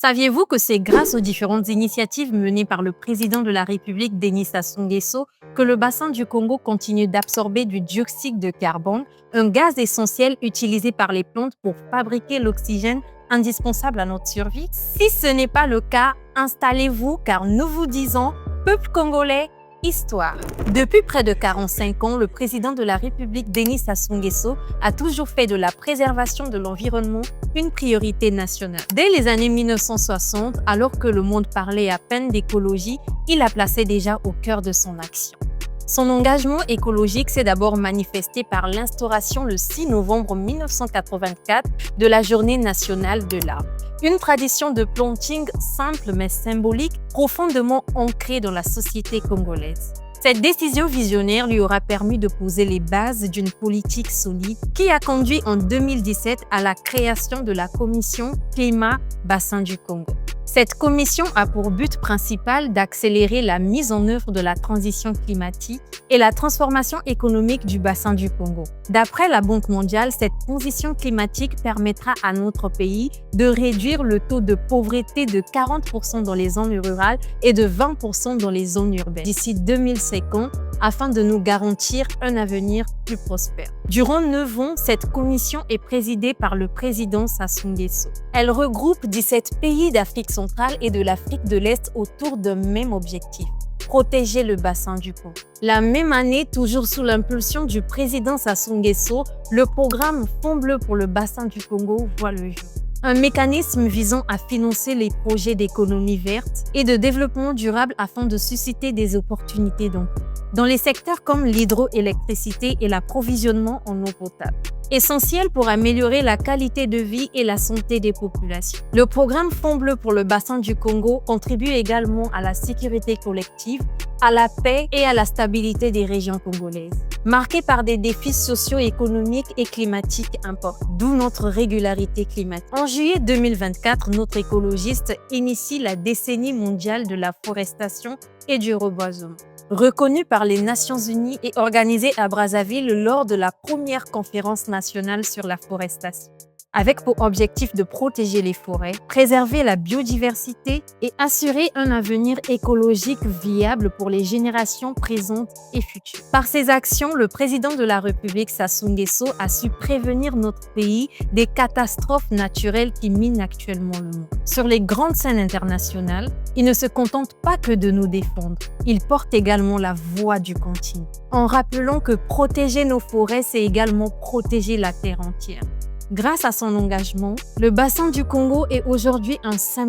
Saviez-vous que c'est grâce aux différentes initiatives menées par le président de la République, Denis Sassou Nguesso, que le bassin du Congo continue d'absorber du dioxyde de carbone, un gaz essentiel utilisé par les plantes pour fabriquer l'oxygène indispensable à notre survie? Si ce n'est pas le cas, installez-vous car nous vous disons, peuple congolais, histoire. Depuis près de 45 ans, le président de la République, Denis Sassou Nguesso, a toujours fait de la préservation de l'environnement une priorité nationale. Dès les années 1960, alors que le monde parlait à peine d'écologie, il la plaçait déjà au cœur de son action. Son engagement écologique s'est d'abord manifesté par l'instauration le 6 novembre 1984 de la Journée nationale de l'arbre. Une tradition de planting simple mais symbolique, profondément ancrée dans la société congolaise. Cette décision visionnaire lui aura permis de poser les bases d'une politique solide qui a conduit en 2017 à la création de la commission Climat-Bassin du Congo. Cette commission a pour but principal d'accélérer la mise en œuvre de la transition climatique et la transformation économique du bassin du Congo. D'après la Banque mondiale, cette transition climatique permettra à notre pays de réduire le taux de pauvreté de 40% dans les zones rurales et de 20% dans les zones urbaines d'ici 2050 afin de nous garantir un avenir plus prospère. Durant 9 ans, cette commission est présidée par le président Sassou Nguesso. Elle regroupe 17 pays d'Afrique centrale et de l'Afrique de l'Est autour d'un même objectif: protéger le bassin du Congo. La même année, toujours sous l'impulsion du président Sassou Nguesso, le programme Fonds Bleu pour le bassin du Congo voit le jour. Un mécanisme visant à financer les projets d'économie verte et de développement durable afin de susciter des opportunités d'emploi dans les secteurs comme l'hydroélectricité et l'approvisionnement en eau potable, essentiel pour améliorer la qualité de vie et la santé des populations. Le programme Fonds Bleu pour le bassin du Congo contribue également à la sécurité collective, à la paix et à la stabilité des régions congolaises, marquées par des défis socio-économiques et climatiques importants, d'où notre régularité climatique. En juillet 2024, notre écologiste initie la décennie mondiale de la forestation et du reboisement, reconnue par les Nations Unies et organisée à Brazzaville lors de la première conférence nationale sur la forestation, avec pour objectif de protéger les forêts, préserver la biodiversité et assurer un avenir écologique viable pour les générations présentes et futures. Par ses actions, le président de la République, Sassou Nguesso, a su prévenir notre pays des catastrophes naturelles qui minent actuellement le monde. Sur les grandes scènes internationales, il ne se contente pas que de nous défendre, il porte également la voix du continent, en rappelant que protéger nos forêts, c'est également protéger la terre entière. Grâce à son engagement, le bassin du Congo est aujourd'hui un symbole